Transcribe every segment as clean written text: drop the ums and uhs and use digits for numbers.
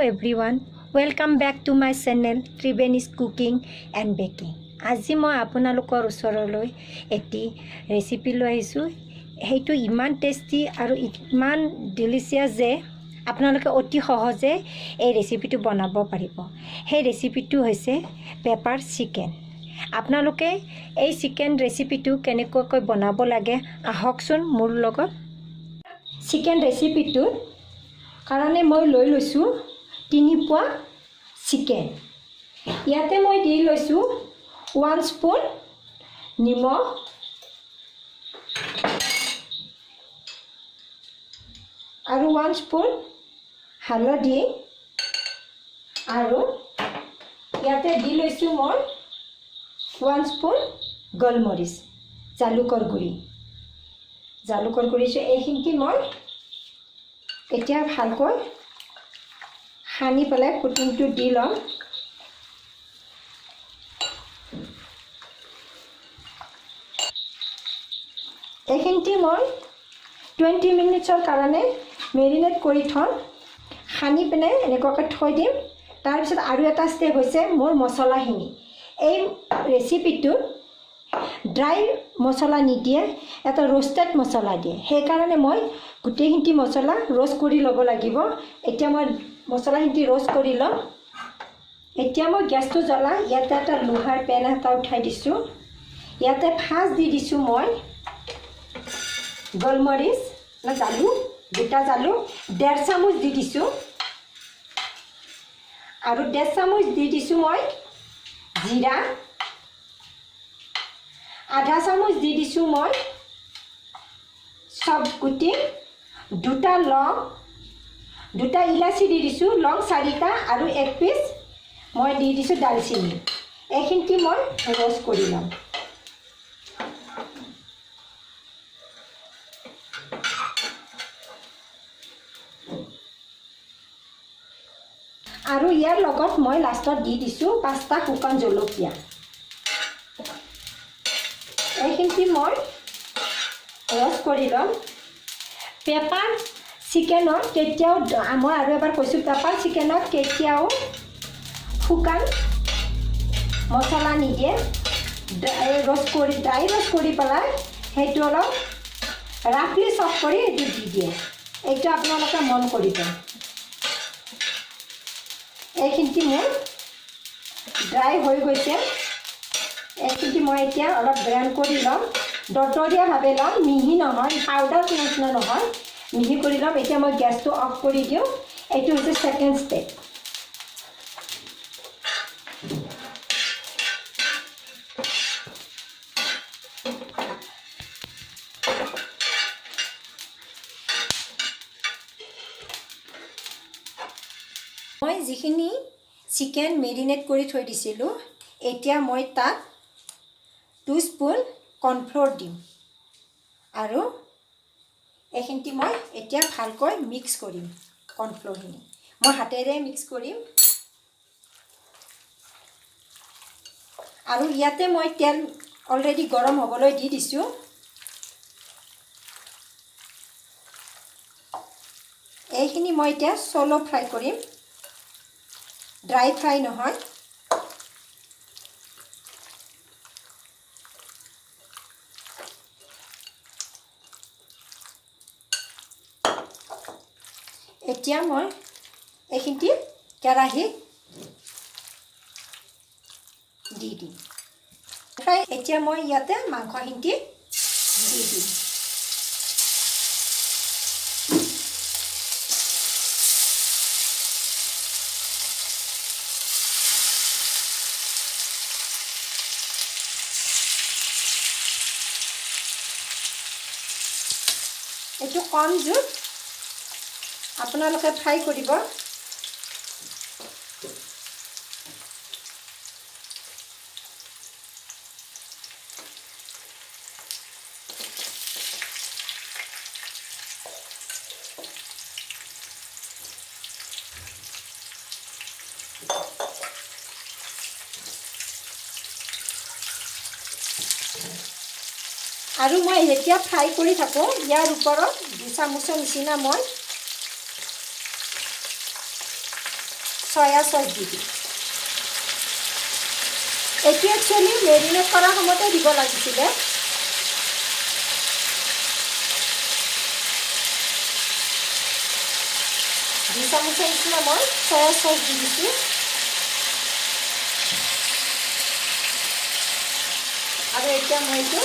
everyone, welcome back to my channel Tribeni's Cooking and Baking. আজি মই আপোনালোকৰ ওচৰলৈ এটি ৰেচিপি লৈ আহিছোঁ। সেইটো ইমান টেষ্টি আৰু ইমান ডিলিচিয়াছ যে আপোনালোকে অতি সহজে এই ৰেচিপিটো বনাব পাৰিব। সেই ৰেচিপিটো হৈছে পেপাৰ চিকেন। আপোনালোকে এই চিকেন ৰেচিপিটো কেনেকৈ বনাব লাগে আহকচোন মোৰ লগত। চিকেন ৰেচিপিটো কাৰণে মই লৈ লৈছোঁ 3 পোৱা চিকেন। ইয়াতে মই দি লৈছোঁ 1 স্পুন নিমখ, আৰু 1 স্পুন হালধি, আৰু ইয়াতে দি লৈছোঁ মই 1 স্পুন গোলমৰিচ, জালুকৰ গুড়ি। এইখিনি মই এতিয়া ভালকৈ সানি পেলাই কুটিংটো দি ল'ম। এইখিনি মই 20 মিনিটৰ কাৰণে মেৰিনেট কৰি থ'ম। সানি পিনে এনেকুৱাকৈ থৈ দিম। তাৰপিছত আৰু এটা ষ্টেপ হৈছে মোৰ মছলাখিনি। এই ৰেচিপিটোত ড্ৰাই মছলা নিদিয়ে, এটা ৰোষ্টেড মছলা দিয়ে। সেইকাৰণে মই গোটেইখিনি মছলা ৰোষ্ট কৰি ল'ব লাগিব। এতিয়া মই মছলাখিনি ৰোষ্ট কৰি ল'ম। এতিয়া মই গেছটো জ্বলাই ইয়াতে এটা লোহাৰ পেন এটা উঠাই দিছোঁ। ইয়াতে ফাৰ্ষ্ট দি দিছোঁ মই গোলমৰিচ জালুক, গোটা জালুক 1.5 চামুচ দি দিছোঁ, আৰু 1.5 চামুচ দি দিছোঁ মই জিৰা, 1/2 চামুচ দি দিছোঁ মই চব গুটি, 2টা লং, 2টা ইলাচি দি দিছোঁ, লং 4টা, আৰু 1 পিচ মই দি দিছোঁ দালচিনি। এইখিনি মই ৰোষ্ট কৰি ল'ম। আৰু ইয়াৰ লগত মই লাষ্টত দি দিছোঁ 5টা শুকান জলকীয়া। এইখিনি মই ৰোষ্ট কৰি ল'ম। পেপাৰ চিকেনত কেতিয়াও, মই আৰু এবাৰ কৈছোঁ, পেপাৰ চিকেনত কেতিয়াও শুকান মছলা নিদিয়ে। ড্ৰাই ৰোষ্ট কৰি পেলাই সেইটো অলপ ৰাফলি চপ কৰি এইটো দি দিয়ে। এইটো আপোনালোকে মন কৰিব। এইখিনি মোৰ ড্ৰাই হৈ গৈছে। এইখিনি মই এতিয়া অলপ গ্ৰাইণ্ড কৰি ল'ম, দৰদৰীয়াভাৱে ল'ম, মিহি নহয়, পাউডাৰ নিচিনা নহয়, মিহি কৰি ল'ম। এতিয়া মই গেছটো অফ কৰি দিওঁ। এইটো হৈছে ছেকেণ্ড ষ্টেপ। মই যিখিনি চিকেন মেৰিনেট কৰি থৈ দিছিলোঁ, এতিয়া মই তাত 2 স্পুন কৰ্ণফ্ল'ৰ দিম, আৰু এইখিনি মই এতিয়া ভালকৈ মিক্স কৰিম। কৰ্ণফ্ল'ৰখিনি মই হাতেৰে মিক্স কৰিম। আৰু ইয়াতে মই তেল অলৰেডি গৰম হ'বলৈ দি দিছোঁ। এইখিনি মই এতিয়া চলো ফ্ৰাই কৰিম, ড্ৰাই ফ্ৰাই নহয়। এতিয়া মই এইখিনি কেৰাহীত দি দিম। এতিয়া মই ইয়াতে মাংসখিনি দি দিম। এইটো কম জুইত আপোনালোকে ফ্ৰাই কৰিব। আৰু মই যেতিয়া ফ্ৰাই কৰি থাকোঁ, ইয়াৰ ওপৰত 2 চামুচৰ নিচিনা মই সয়া চচ দি দিম। এইটো একচুৱেলি মেৰিনেট কৰাৰ সময়তে দিব লাগিছিলে। দুই চামুচৰ নিচিনা মই সয়া চচ দি দিছোঁ। আৰু এতিয়া মই এইটো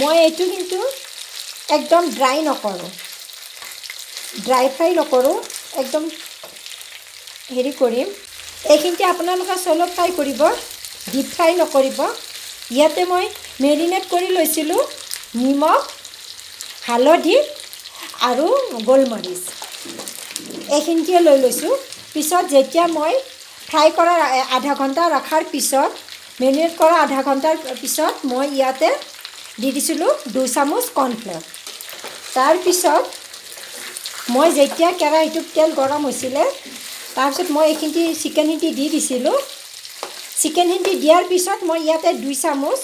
মই এইটো কিন্তু একদম ড্ৰাই নকৰোঁ, ড্ৰাই ফ্ৰাই নকৰোঁ, একদম হেৰি কৰিম। এইখিনিতে আপোনালোকে চলো ফ্ৰাই কৰিব, ডিপ ফ্ৰাই নকৰিব। ইয়াতে মই মেৰিনেট কৰি লৈছিলোঁ নিমখ, হালধি আৰু গোলমৰিচ, এইখিনিতে লৈ লৈছোঁ। পিছত যেতিয়া মই ফ্ৰাই কৰাৰ আধা ঘণ্টা ৰখাৰ পিছত, মেৰিনেট কৰা আধা ঘণ্টাৰ পিছত মই ইয়াতে দি দিছিলোঁ 2 চামুচ কৰ্ণফ্ল'ৰ। তাৰপিছত মই যেতিয়া কেৰাহীটোত তেল গৰম হৈছিলে, তাৰপিছত মই এইখিনি চিকেনখিনি দি দিছিলোঁ। চিকেনখিনি দিয়াৰ পিছত মই ইয়াতে 2 চামুচ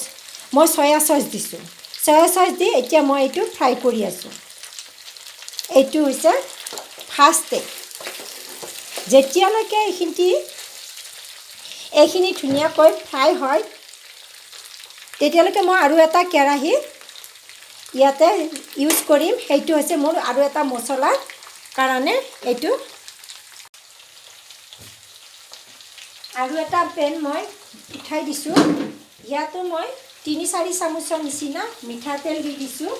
মই সয়া চচ দিছোঁ। সয়া চচ দি এতিয়া মই এইটো ফ্ৰাই কৰি আছোঁ। এইটো হৈছে ফাৰ্ষ্ট ষ্টেপ। যেতিয়ালৈকে এইখিনি ধুনীয়াকৈ ফ্ৰাই হয়, তেতিয়ালৈকে মই আৰু এটা কেৰাহী ইয়াতে ইউজ কৰিম। সেইটো হৈছে মোৰ আৰু এটা মছলাৰ কাৰণে। এইটো আৰু এটা পেন মই উঠাই দিছোঁ। ইয়াতো মই 3-4 চামুচৰ নিচিনা মিঠাতেল দি দিছোঁ।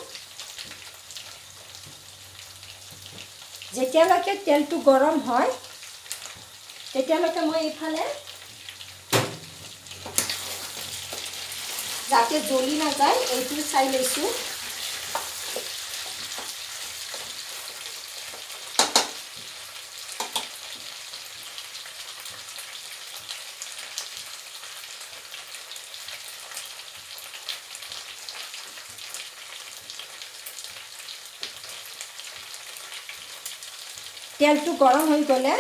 যেতিয়ালৈকে তেলটো গৰম হয়, তেতিয়ালৈকে মই এইফালে যাতে জ্বলি নাযায় এইটো চাই লৈছোঁ। তেলটো গৰম হৈ গ'লে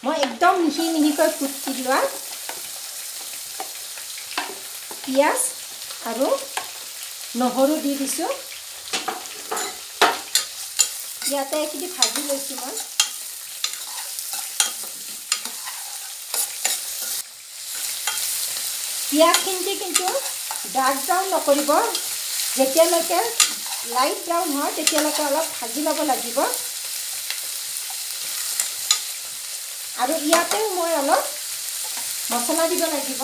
মই একদম মিহি মিহিকৈ কুটি লোৱা পিঁয়াজ আৰু নহৰু দি দিছোঁ। ইয়াতে এইখিনি ভাজি লৈছোঁ মই। পিঁয়াজখিনি কিন্তু ডাৰ্ক ব্ৰাউন নকৰিব। যেতিয়ালৈকে লাইট ব্ৰাউন হয় তেতিয়ালৈকে অলপ ভাজি ল'ব লাগিব। আৰু ইয়াতেও মই অলপ মছলা দিব লাগিব।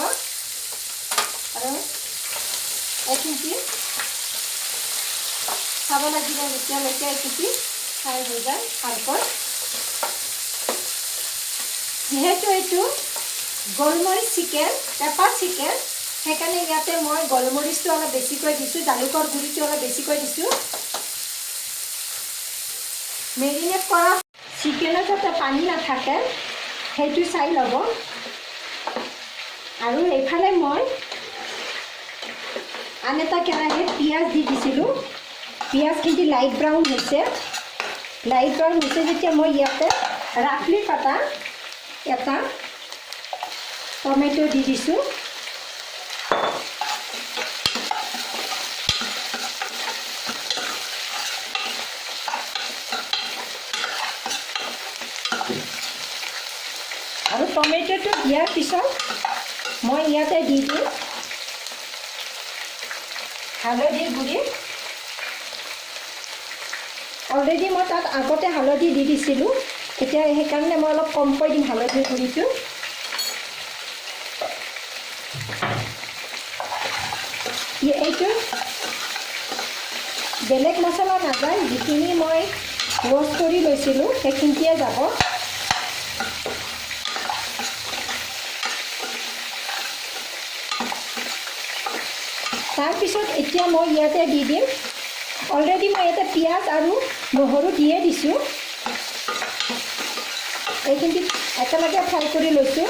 আৰু এইখিনি চাব লাগিব যেতিয়ালৈকে এইখিনি ফ্ৰাই হৈ যায়। ভালকৈ যিহেতু এইটো গোলমৰিচ চিকেন, পেপাৰ চিকেন, সেইকাৰণে ইয়াতে মই গোলমৰিচটো অলপ বেছিকৈ দিছোঁ, জালুকৰ গুড়িটো অলপ বেছিকৈ দিছোঁ। মেৰিনেট কৰা চিকেনত যাতে পানী নাথাকে সেইটো চাই ল'ব। আৰু এইফালে মই আন এটা কেৰাহীত পিঁয়াজ দি দিছিলোঁ। পিঁয়াজখিনি লাইট ব্ৰাউন হৈছে। লাইট ব্ৰাউন হৈছে যেতিয়া মই ইয়াতে ৰাফলি কাটা এটা টমেটো দি দিছোঁ। আৰু টমেটোটো দিয়াৰ পিছত মই ইয়াতে দি দিম হালধিৰ গুড়ি। অলৰেডি মই তাত আগতে হালধি দি দিছিলোঁ, এতিয়া সেইকাৰণে মই অলপ কমকৈ দিম হালধিৰ গুড়িটো। এইটো বেলেগ মছলা নাযায়, যিখিনি মই ৰোষ্ট কৰি লৈছিলোঁ সেইখিনিয়ে যাব। তাৰপিছত এতিয়া মই ইয়াতে দি দিম, অলৰেডি মই ইয়াতে পিঁয়াজ আৰু নহৰু দিয়ে দিছোঁ। এইখিনি একেলগে ফ্ৰাই কৰি লৈছোঁ।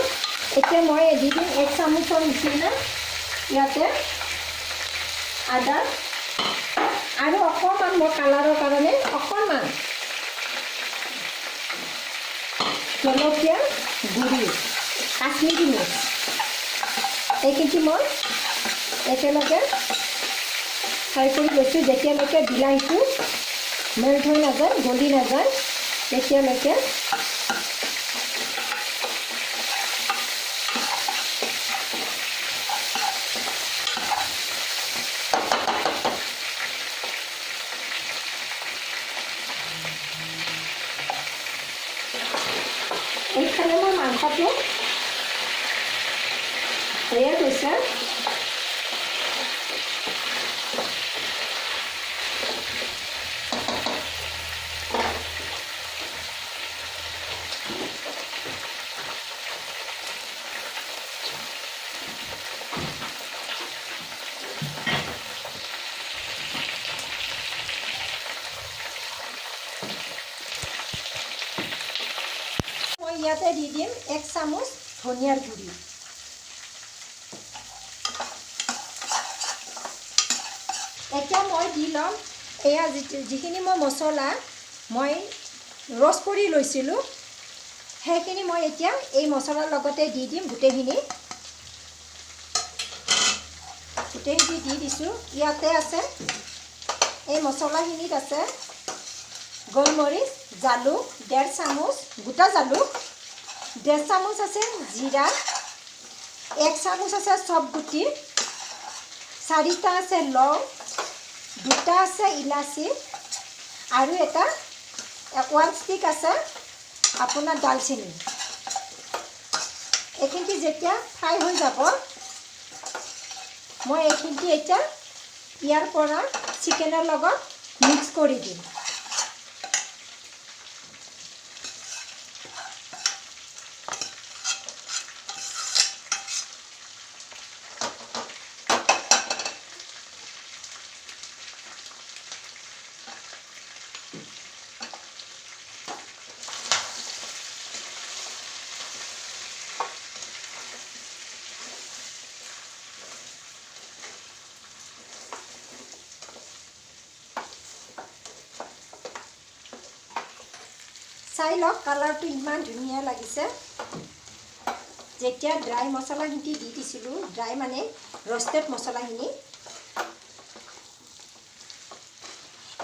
এতিয়া মই দি দিম 1 চামুচৰ নিচিনা ইয়াতে আৰু অকণমান মই কালাৰৰ কাৰণে অকণমান জলকীয়া গুড়ি কাশ্মীৰী মিৰ্চ এইখিনি মই একেলগে ফ্ৰাই কৰি লৈছোঁ। যেতিয়ালৈকে বিলাহীটো মেল্ট হৈ নাযায়, গলি নাযায়, তেতিয়ালৈকে এইফালে মই মাংসটো হৈয়ে গৈছে। মই ইয়াতে দি দিম 1 চামুচ ধনিয়াৰ গুড়ি। এতিয়া মই দি ল'ম এয়া যিখিনি মই মছলা মই ৰ'ষ্ট কৰি লৈছিলোঁ সেইখিনি মই এতিয়া এই মছলাৰ লগতে দি দিম। গোটেইখিনি দি দিছোঁ। ইয়াতে আছে এই মছলাখিনিত আছে গোলমৰিচ, জালুক 1.5 চামুচ, গোটা জালুক 1.5 চামুচ আছে, জিৰা 1 চামুচ আছে, চব গুটি 4টা আছে, লং 2টা আছে, ইলাচি আৰু এটা 1 ষ্টিক আছে আপোনাৰ দালচেনি। এইখিনি যেতিয়া ফ্ৰাই হৈ যাব মই এইখিনি এতিয়া ইয়াৰ পৰা চিকেনৰ লগত মিক্স কৰি দিম। চাই লওক কালাৰটো ইমান ধুনীয়া লাগিছে। যেতিয়া ড্ৰাই মছলাখিনি দি দিছিলোঁ, ড্ৰাই মানে ৰষ্টেড মছলাখিনি,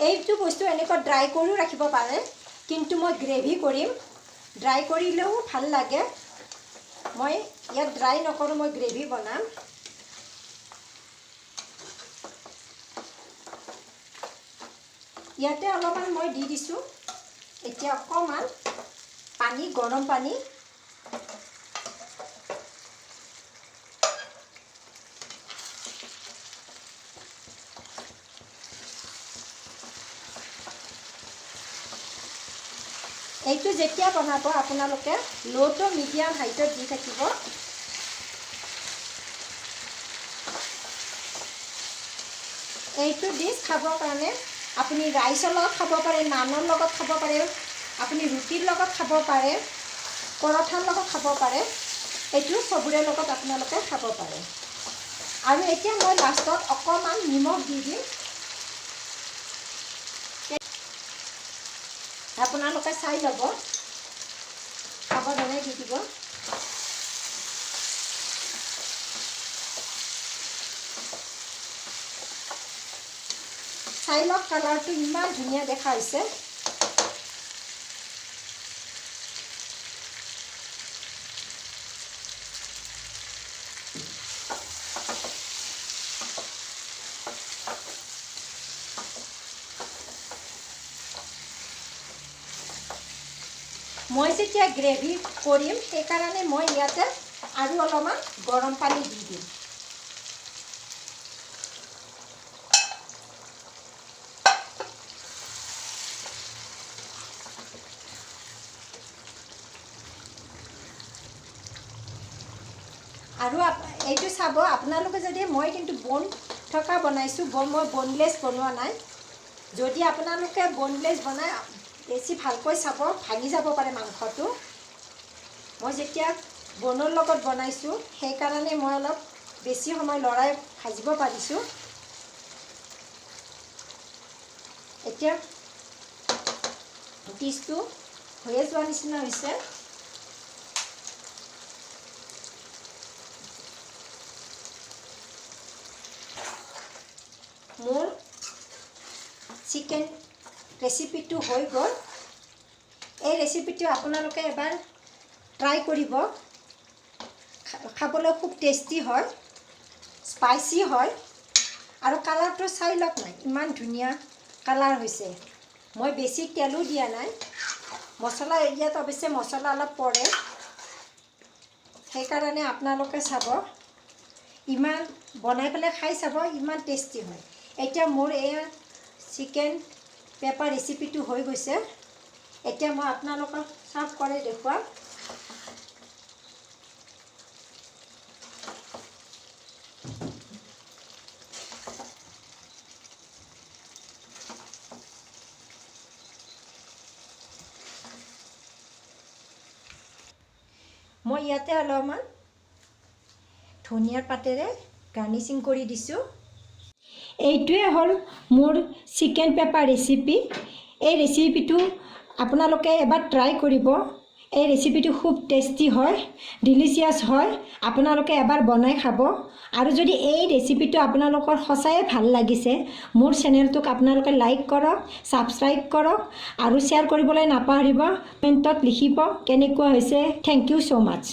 এইটো বস্তু এনেকুৱা ড্ৰাই কৰিও ৰাখিব পাৰে, কিন্তু মই গ্ৰেভি কৰিম। ড্ৰাই কৰিলেও ভাল লাগে, মই ইয়াত ড্ৰাই নকৰোঁ, মই গ্ৰেভি বনাম। ইয়াতে অলপমান মই দি দিছোঁ এতিয়া অকণমান পানী, গৰম পানী। এইটো যেতিয়া বনাব আপোনালোকে ল' টু মিডিয়াম হাইটত দি থাকিব। এইটো ডিছ খাবৰ কাৰণে আপুনি ৰাইচৰ লগত খাব পাৰে, নানৰ লগত খাব পাৰে, আপুনি ৰুটিৰ লগত খাব পাৰে, পৰঠাৰ লগত খাব পাৰে। এইটো চবৰে লগত আপোনালোকে খাব পাৰে। আৰু এতিয়া মই লাষ্টত অকণমান নিমখ দি দিম। আপোনালোকে চাই ল'ব, সাৱধানে দি দিব। চাই লওক কালাৰটো ইমান ধুনীয়া দেখা হৈছে। মই যেতিয়া গ্ৰেভি কৰিম সেইকাৰণে মই ইয়াতে আৰু অলপমান গৰম পানী দি দিম। আৰু এইটো চাব আপোনালোকে যদি, মই কিন্তু বন থকা বনাইছোঁ, মই বনলেছ বনোৱা নাই। যদি আপোনালোকে বনলেছ বনায় বেছি ভালকৈ চাব, ভাঙি যাব পাৰে মাংসটো। মই যেতিয়া বনৰ লগত বনাইছোঁ সেইকাৰণে মই অলপ বেছি সময় লৰাই ভাজিব পাৰিছোঁ। এতিয়া টিছটো হৈয়ে যোৱা নিচিনা হৈছে। মোৰ চিকেন ৰেচিপিটো হৈ গ'ল। এই ৰেচিপিটো আপোনালোকে এবাৰ ট্ৰাই কৰিব। খাবলৈ খুব টেষ্টি হয়, স্পাইচি হয় আৰু কালাৰটো চাই লওক নাই, ইমান ধুনীয়া কালাৰ হৈছে। মই বেছি তেলো দিয়া নাই। মছলা ইয়াত অৱশ্যে মছলা অলপ পৰে, সেইকাৰণে আপোনালোকে চাব, ইমান বনাই পেলাই খাই চাব, ইমান টেষ্টি হয়। এতিয়া মোৰ এয়া চিকেন পেপাৰ ৰেচিপিটো হৈ গৈছে। এতিয়া মই আপোনালোকক চাৰ্ভ কৰি দেখুৱাম। মই ইয়াতে অলপমান ধনিয়াৰ পাতেৰে গাৰ্নিচিং কৰি দিছোঁ। এইটোৱে হ'ল মোৰ চিকেন পেপাৰ ৰেচিপি। এই ৰেচিপিটো আপোনালোকে এবাৰ ট্ৰাই কৰিব। এই ৰেচিপিটো খুব টেষ্টি হয়, ডিলিচিয়াছ হয়। আপোনালোকে এবাৰ বনাই খাব। আৰু যদি এই ৰেচিপিটো আপোনালোকৰ সঁচাই ভাল লাগিছে, মোৰ চেনেলটোক আপোনালোকে লাইক কৰক, ছাবস্ক্ৰাইব কৰক আৰু শ্বেয়াৰ কৰিবলৈ নাপাহৰিব। কমেণ্টত লিখিব কেনেকুৱা হৈছে। Thank you so' much.